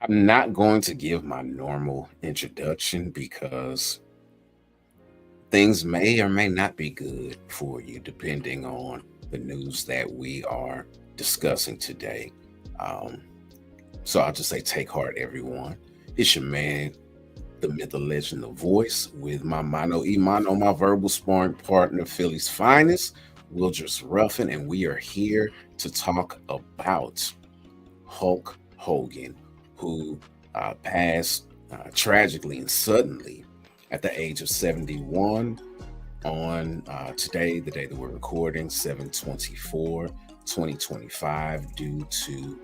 I'm not going to give my normal introduction because things may or may not be good for you depending on the news that we are discussing today. Um, so I'll just say, take heart, everyone. It's your man, the myth, the legend, the voice, with my mano imano, my verbal sparring partner, Philly's finest, Wildress Ruffin, and we are here to talk about Hulk Hogan, who passed tragically and suddenly at the age of 71 on today, the day that we're recording, 7/24/2025, due to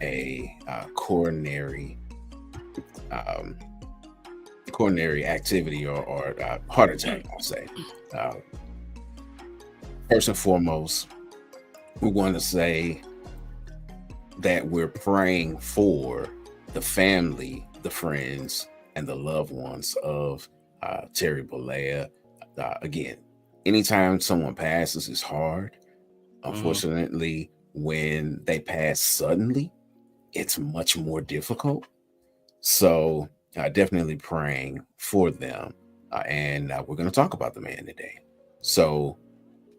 a um, coronary activity or heart attack, I'll say. Uh, First and foremost, we want to say that we're praying for the family, the friends, and the loved ones of Terry Bollea. Again, anytime someone passes is hard. Unfortunately, when they pass suddenly, it's much more difficult. So, definitely praying for them. And we're going to talk about the man today. So,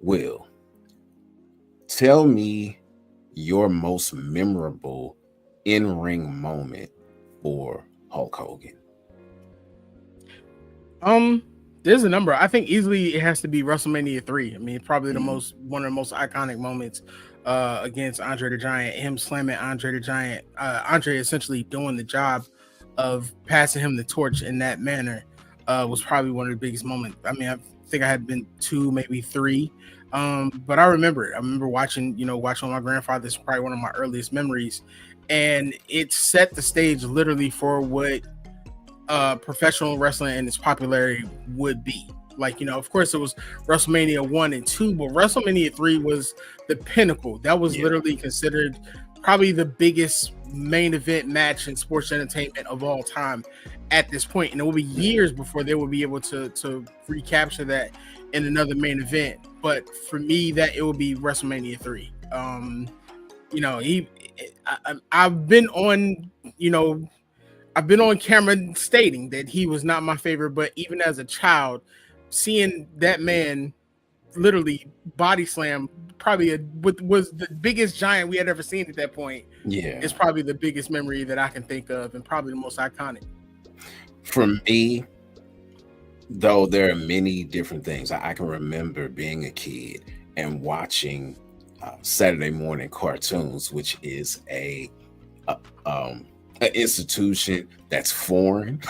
Will, tell me your most memorable in-ring moment for Hulk Hogan. Um, there's a number. I think easily it has to be WrestleMania 3. I mean, it's probably the most one of the most iconic moments against Andre the Giant. Him slamming Andre the Giant. Andre essentially doing the job of passing him the torch in that manner was probably one of the biggest moments. I mean, I think I had been 2, maybe 3. But I remember it. I remember watching my grandfather. It's probably one of my earliest memories. And it set the stage literally for what professional wrestling and its popularity would be. Like, of course it was WrestleMania 1 and 2, but WrestleMania 3 was the pinnacle. That was literally considered probably the biggest main event match in sports entertainment of all time at this point. And it will be years before they will be able to recapture that in another main event. But for me, that it will be WrestleMania 3. I've been on, I've been on camera stating that he was not my favorite, but even as a child, seeing that man literally body slam probably was the biggest giant we had ever seen at that point. Yeah, it's probably the biggest memory that I can think of, and probably the most iconic. For me, though, there are many different things. I can remember being a kid and watching Saturday morning cartoons, which is an institution that's foreign.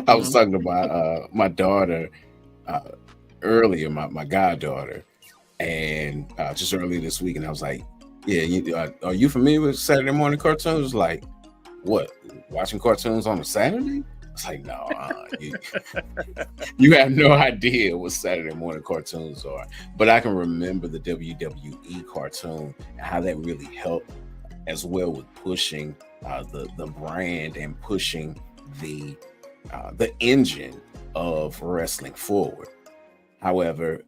I was talking about my daughter earlier, my goddaughter, and just earlier this week, and I was like, "Yeah, are you familiar with Saturday morning cartoons?" Like, what? Watching cartoons on a Saturday? It's like, no, you have no idea what Saturday morning cartoons are. But I can remember the WWE cartoon and how that really helped as well with pushing the brand and pushing the engine of wrestling forward. However,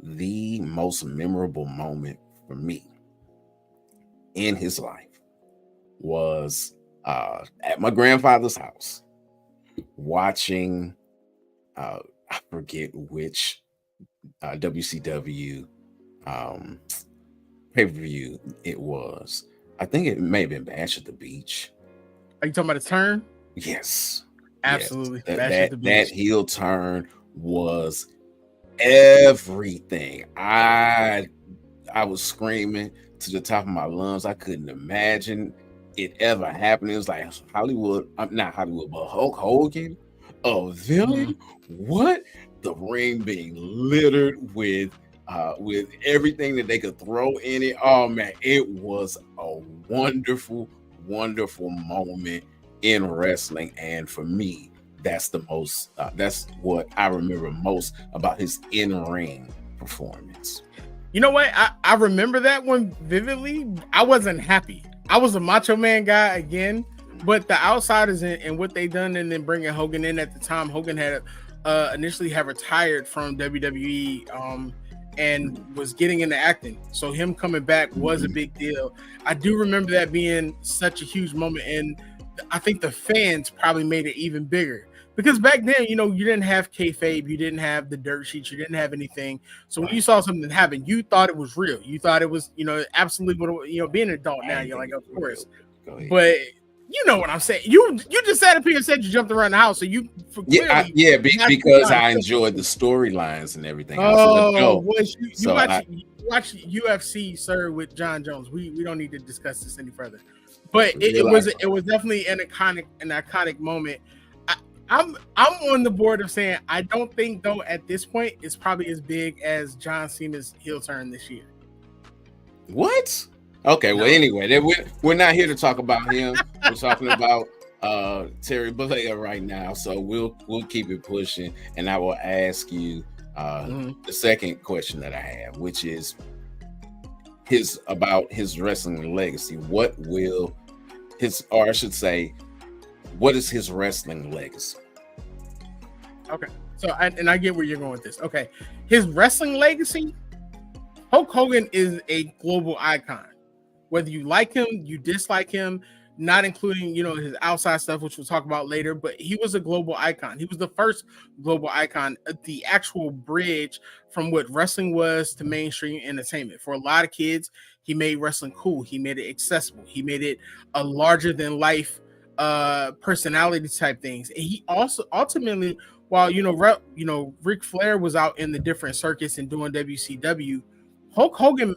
the most memorable moment for me in his life was at my grandfather's house, watching I forget which WCW pay-per-view it was. I think it may have been Bash at the Beach. Are you talking about a turn? Yes. Absolutely. Yes. That heel turn was everything. I was screaming to the top of my lungs. I couldn't imagine it ever happened. It was like Hollywood, not Hollywood, but Hulk Hogan, a villain. What? The ring being littered with everything that they could throw in it. Oh man, it was a wonderful, wonderful moment in wrestling. And for me, that's what I remember most about his in-ring performance. You know what? I remember that one vividly. I wasn't happy. I was a Macho Man guy again, but the Outsiders and what they done, and then bringing Hogan in at the time. Hogan had initially had retired from WWE and was getting into acting. So him coming back was a big deal. I do remember that being such a huge moment. And I think the fans probably made it even bigger. Because back then, you didn't have kayfabe, you didn't have the dirt sheets, you didn't have anything. So when you saw something happen, you thought it was real. You thought it was, absolutely, being an adult now, you're like, of course. But you know what I'm saying. You just sat up here and said you jumped around the house, so you because I enjoyed the storylines and everything. Oh, you watch UFC, sir, with John Jones. We don't need to discuss this any further. But it was definitely an iconic moment. I'm on the board of saying I don't think though at this point it's probably as big as John Cena's heel turn this year. What? Okay, well anyway, we're not here to talk about him. We're talking about Terry Bollea right now, so we'll keep it pushing, and I will ask you the second question that I have, which is about his wrestling legacy. What is his wrestling legacy? Okay, so I get where you're going with this. Okay, his wrestling legacy, Hulk Hogan is a global icon. Whether you like him, you dislike him, not including his outside stuff, which we'll talk about later, but he was a global icon. He was the first global icon, the actual bridge from what wrestling was to mainstream entertainment. For a lot of kids, he made wrestling cool. He made it accessible. He made it a larger than life personality type things. And he also ultimately, while Ric Flair was out in the different circuits and doing WCW, Hulk Hogan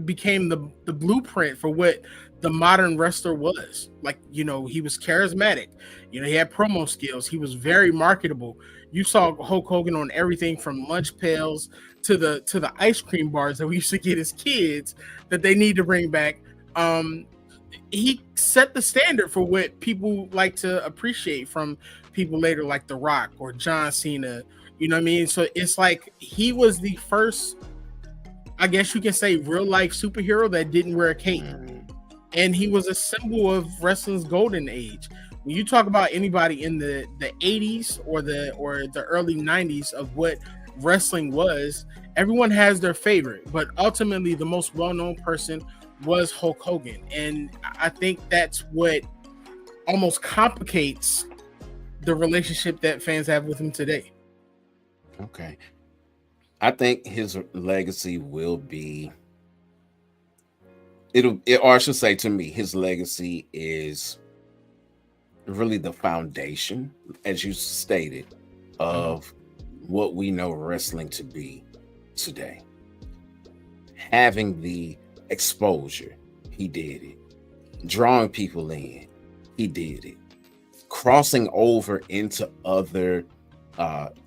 became the blueprint for what the modern wrestler was. Like, he was charismatic. He had promo skills. He was very marketable. You saw Hulk Hogan on everything from lunch pails to the ice cream bars that we used to get as kids that they need to bring back. He set the standard for what people like to appreciate from people later, like The Rock or John Cena. You know what I mean? So it's like he was the first, I guess you can say, real life superhero that didn't wear a cape. And he was a symbol of wrestling's golden age. When you talk about anybody in the 80s or the early 90s of what wrestling was, everyone has their favorite, but ultimately the most well-known person was Hulk Hogan. And I think that's what almost complicates the relationship that fans have with him today. Okay. I think his legacy will be, or I should say, to me, his legacy is really the foundation, as you stated, of what we know wrestling to be today. Having the exposure, he did it. Drawing people in, he did it. Crossing over into other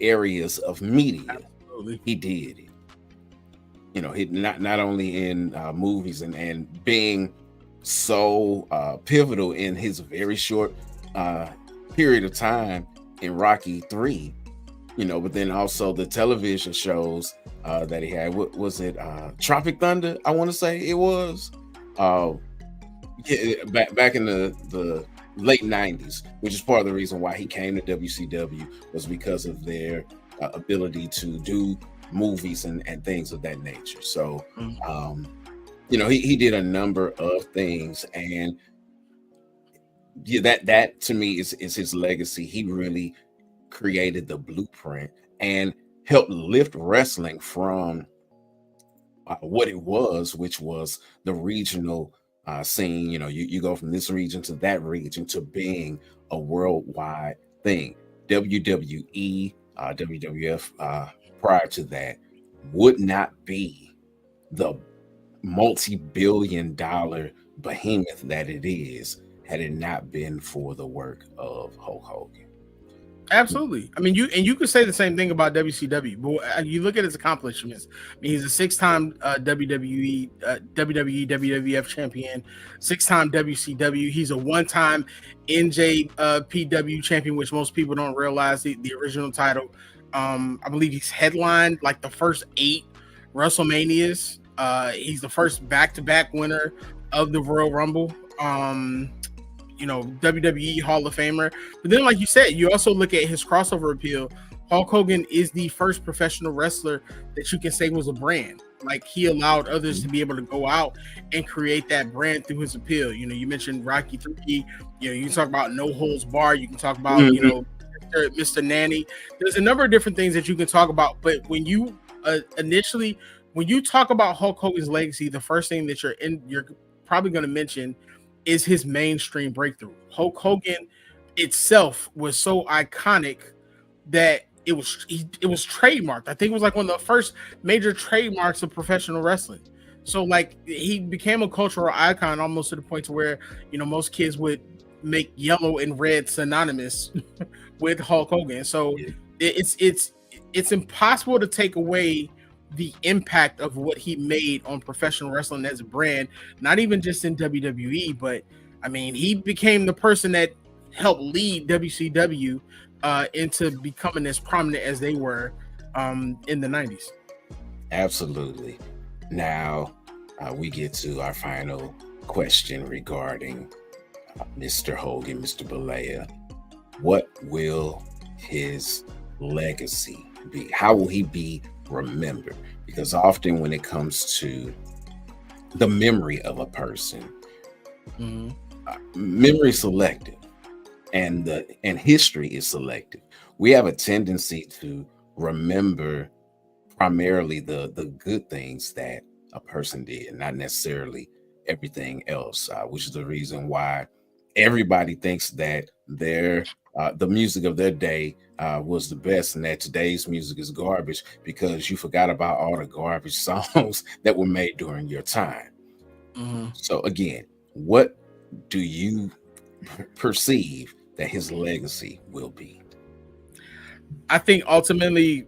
areas of media, he did it. He not only in movies and being so pivotal in his very short period of time in Rocky 3, but then also the television shows that he had. What was it? Tropic Thunder, I want to say it was. Back in the late 90s, which is part of the reason why he came to WCW, was because of their ability to do movies and things of that nature. So, he did a number of things, and that to me is his legacy. He really created the blueprint and helped lift wrestling from what it was, which was the regional scene. You go from this region to that region to being a worldwide thing. WWE, WWF, prior to that, would not be the multi-billion-dollar behemoth that it is had it not been for the work of Hulk Hogan. Absolutely. I mean, you could say the same thing about WCW, but you look at his accomplishments. I mean, he's a 6-time WWE, WWF champion, 6-time WCW. He's a 1-time NJPW champion, which most people don't realize the original title. I believe he's headlined like the first 8 WrestleManias. He's the first back-to-back winner of the Royal Rumble. WWE Hall of Famer. But then, like you said, you also look at his crossover appeal Hulk Hogan is the first professional wrestler that you can say was a brand. Like, he allowed others to be able to go out and create that brand through his appeal. You know, you mentioned Rocky 3. You know, you can talk about No Holds Bar. You can talk about, you know, Mr. Nanny. There's a number of different things that you can talk about. But when you initially, when you talk about Hulk Hogan's legacy, the first thing that you're probably going to mention is his mainstream breakthrough. Hulk Hogan itself was so iconic that it was trademarked. I think it was like one of the first major trademarks of professional wrestling. So like, he became a cultural icon almost to the point to where, you know, most kids would make yellow and red synonymous with Hulk Hogan. So it's impossible to take away the impact of what he made on professional wrestling as a brand, not even just in WWE, but I mean, he became the person that helped lead WCW into becoming as prominent as they were in the 90s. Absolutely. Now we get to our final question regarding Mr. Hogan, Mr. Bollea. What will his legacy be? How will he be remembered? Because often when it comes to the memory of a person, memory is selective, and history is selective. We have a tendency to remember primarily the good things that a person did, not necessarily everything else, which is the reason why everybody thinks that the music of their day was the best, and that today's music is garbage because you forgot about all the garbage songs that were made during your time. So again, what do you perceive that his legacy will be? I think ultimately,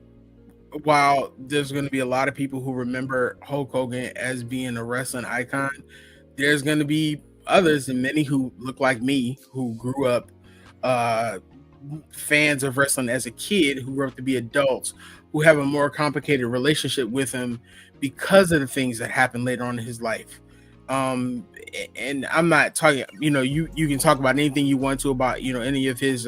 while there's going to be a lot of people who remember Hulk Hogan as being a wrestling icon, there's going to be others, and many who look like me, who grew up fans of wrestling as a kid, who grew up to be adults, who have a more complicated relationship with him because of the things that happened later on in his life. And I'm not talking, you know, you can talk about anything you want to about, you know, any of his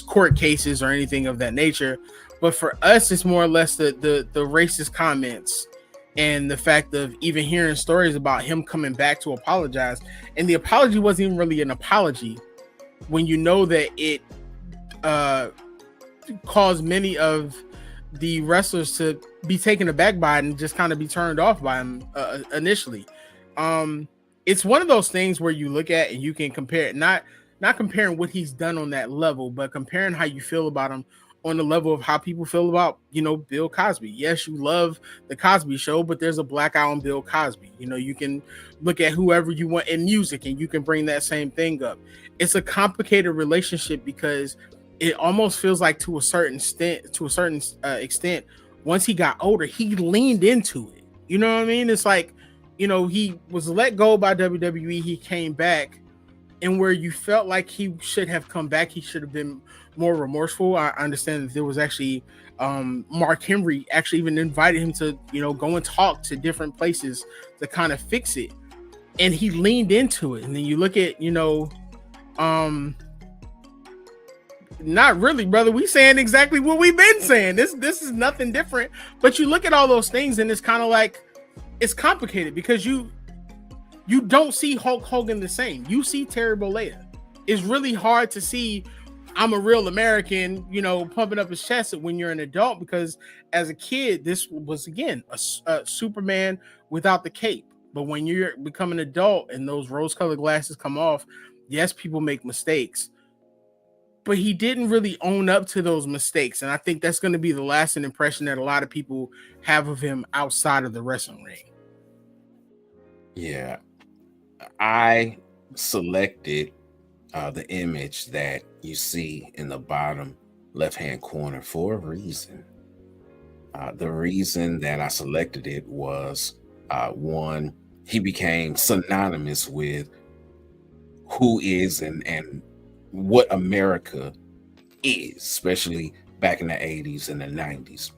court cases or anything of that nature. But for us, it's more or less the racist comments and the fact of even hearing stories about him coming back to apologize. And the apology wasn't even really an apology, when you know that it caused many of the wrestlers to be taken aback by it and just kind of be turned off by him initially. It's one of those things where you look at and you can compare it, not comparing what he's done on that level, but comparing how you feel about him on the level of how people feel about, you know, Bill Cosby. Yes, you love the Cosby Show, but there's a black eye on Bill Cosby. You know, you can look at whoever you want in music and you can bring that same thing up. It's a complicated relationship because it almost feels like to a certain extent, once he got older, he leaned into it. You know what I mean? It's like, you know, he was let go by WWE. He came back, and where you felt like he should have come back, he should have been more remorseful. I understand that there was actually Mark Henry actually even invited him to, you know, go and talk to different places to kind of fix it, and he leaned into it. And then you look at, you know, not really, brother. We saying exactly what we've been saying. This is nothing different. But you look at all those things, and it's kind of like, it's complicated because you don't see Hulk Hogan the same. You see Terry Bollea. It's really hard to see I'm a real American, you know, pumping up his chest when you're an adult, because as a kid, this was, again, a Superman without the cape. But when you're become an adult and those rose-colored glasses come off, yes, people make mistakes. But he didn't really own up to those mistakes. And I think that's going to be the lasting impression that a lot of people have of him outside of the wrestling ring. Yeah. I selected the image that you see in the bottom left-hand corner for a reason. The reason that I selected it was, one, he became synonymous with who is and what America is, especially back in the 80s and the 90s.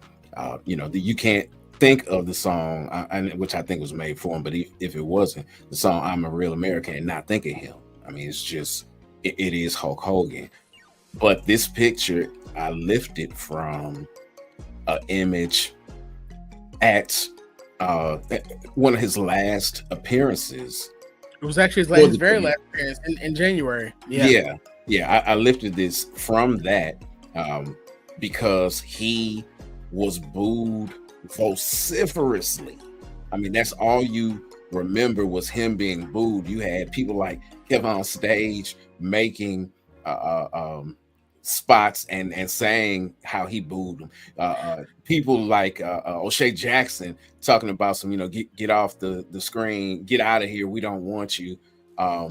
You know, you can't think of the song, which I think was made for him, but if it wasn't, the song I'm a Real American, and not think of him. I mean, it's just, it is Hulk Hogan. But this picture I lifted from an image at one of his last appearances. It was actually his very last appearance in January. I lifted this from that because he was booed vociferously. I mean, that's all you remember was him being booed. You had people like him on stage making spots and saying how he booed them. People like O'Shea Jackson talking about some, get off the screen, get out of here, we don't want you. I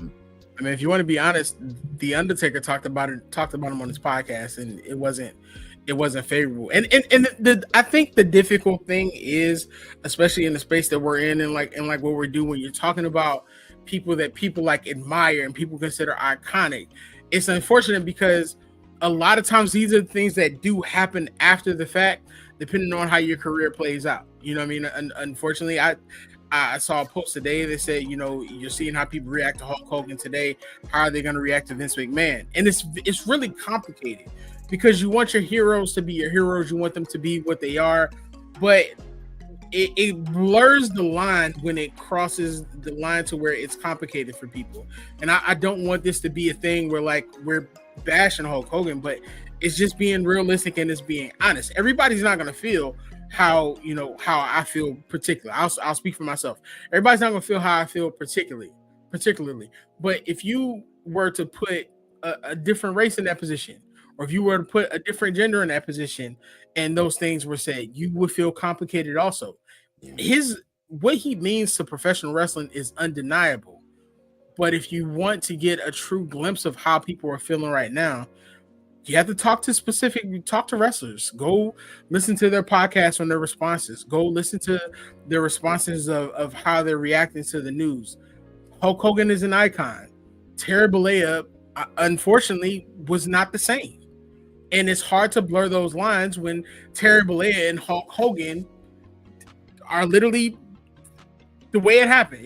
mean, if you want to be honest, The Undertaker talked about him on his podcast, and it wasn't favorable. And I think the difficult thing is, especially in the space that we're in and like what we're doing, when you're talking about people that people like admire and people consider iconic, it's unfortunate because a lot of times these are things that do happen after the fact, depending on how your career plays out. You know what I mean? Unfortunately, I saw a post today that said, you're seeing how people react to Hulk Hogan today. How are they going to react to Vince McMahon? And it's really complicated because you want your heroes to be your heroes. You want them to be what they are, but it blurs the line when it crosses the line to where it's complicated for people. And I don't want this to be a thing where like we're bashing Hulk Hogan, but it's just being realistic and it's being honest. Everybody's not going to feel how I feel particularly. I'll speak for myself. Everybody's not going to feel how I feel particularly. But if you were to put a different race in that position, or if you were to put a different gender in that position, and those things were said, you would feel complicated also. What he means to professional wrestling is undeniable. But if you want to get a true glimpse of how people are feeling right now, you have to talk to wrestlers. Go listen to their podcasts on their responses. Go listen to their responses of how they're reacting to the news. Hulk Hogan is an icon. Terry Bollea, unfortunately, was not the same. And it's hard to blur those lines when Terry Bollea and Hulk Hogan are literally the way it happened.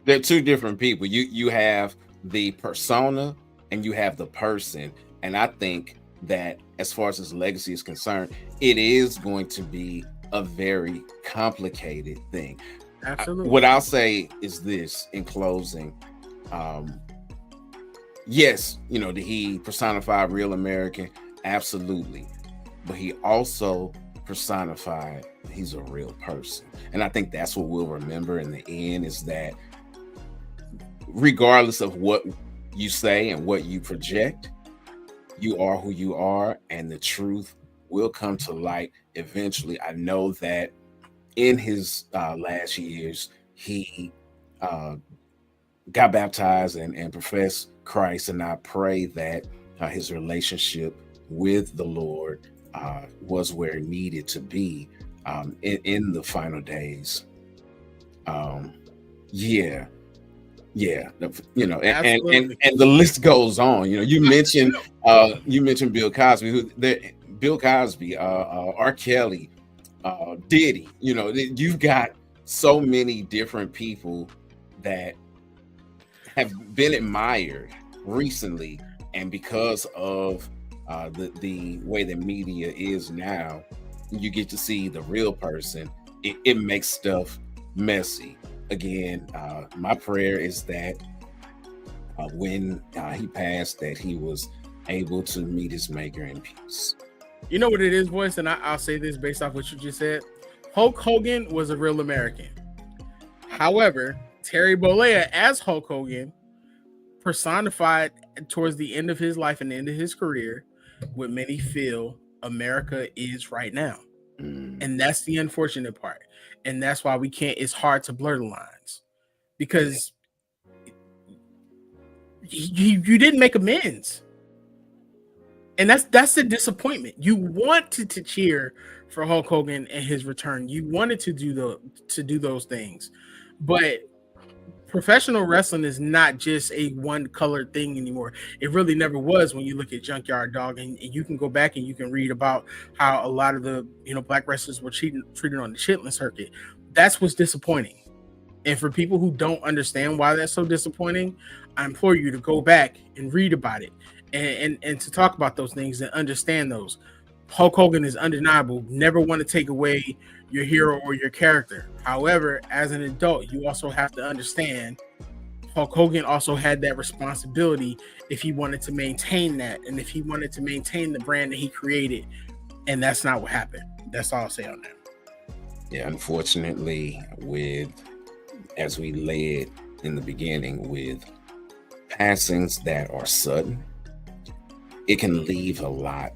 They're two different people. You have the persona and you have the person. And I think that as far as his legacy is concerned, it is going to be a very complicated thing. Absolutely. What I'll say is this in closing. Yes, did he personify real American? Absolutely. But he also personified he's a real person. And I think that's what we'll remember in the end, is that regardless of what you say and what you project, you are who you are, and the truth will come to light eventually. I know that in his last years, he got baptized and professed Christ, and I pray that his relationship with the Lord was where it needed to be in the final days. And the list goes on. You mentioned Bill Cosby, Bill Cosby, R. Kelly, Diddy. You've got so many different people that have been admired recently, and because of the way the media is now, you get to see the real person. It makes stuff messy. Again, my prayer is that when he passed, that he was able to meet his maker in peace. You know what it is, boys, and I'll say this based off what you just said. Hulk Hogan was a real American. However, Terry Bollea as Hulk Hogan personified towards the end of his life and the end of his career what many feel America is right now. And that's the unfortunate part. And that's why it's hard to blur the lines, because you didn't make amends. And that's the disappointment. You wanted to cheer for Hulk Hogan and his return. You wanted to do those things. But professional wrestling is not just a one colored thing anymore. It really never was when you look at Junkyard Dog, and you can go back and you can read about how a lot of the black wrestlers were treated on the chitlin circuit. That's what's disappointing. And for people who don't understand why that's so disappointing, I implore you to go back and read about it and to talk about those things and understand those. Hulk Hogan is undeniable. Never want to take away your hero or your character. However, as an adult, you also have to understand Hulk Hogan also had that responsibility if he wanted to maintain that and if he wanted to maintain the brand that he created. And that's not what happened. That's all I'll say on that. Yeah, unfortunately, as we led in the beginning, with passings that are sudden, it can leave a lot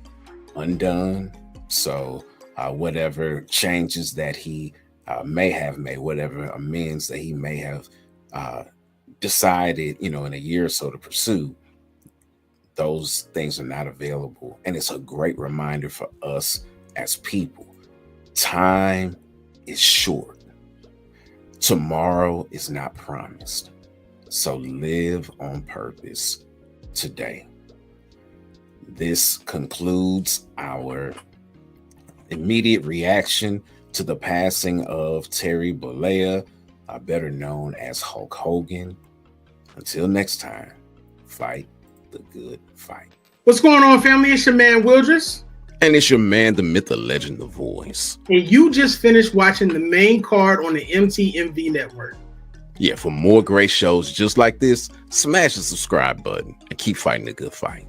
undone. So whatever changes that he may have made, whatever amends that he may have decided, in a year or so to pursue, those things are not available. And it's a great reminder for us as people. Time is short. Tomorrow is not promised. So live on purpose today. This concludes our immediate reaction to the passing of Terry Bollea, better known as Hulk Hogan. Until next time, fight the good fight. What's going on, family? It's your man, Wildress. And it's your man, the myth, the legend, the voice. And you just finished watching the main card on the MTMV network. Yeah, for more great shows just like this, smash the subscribe button and keep fighting the good fight.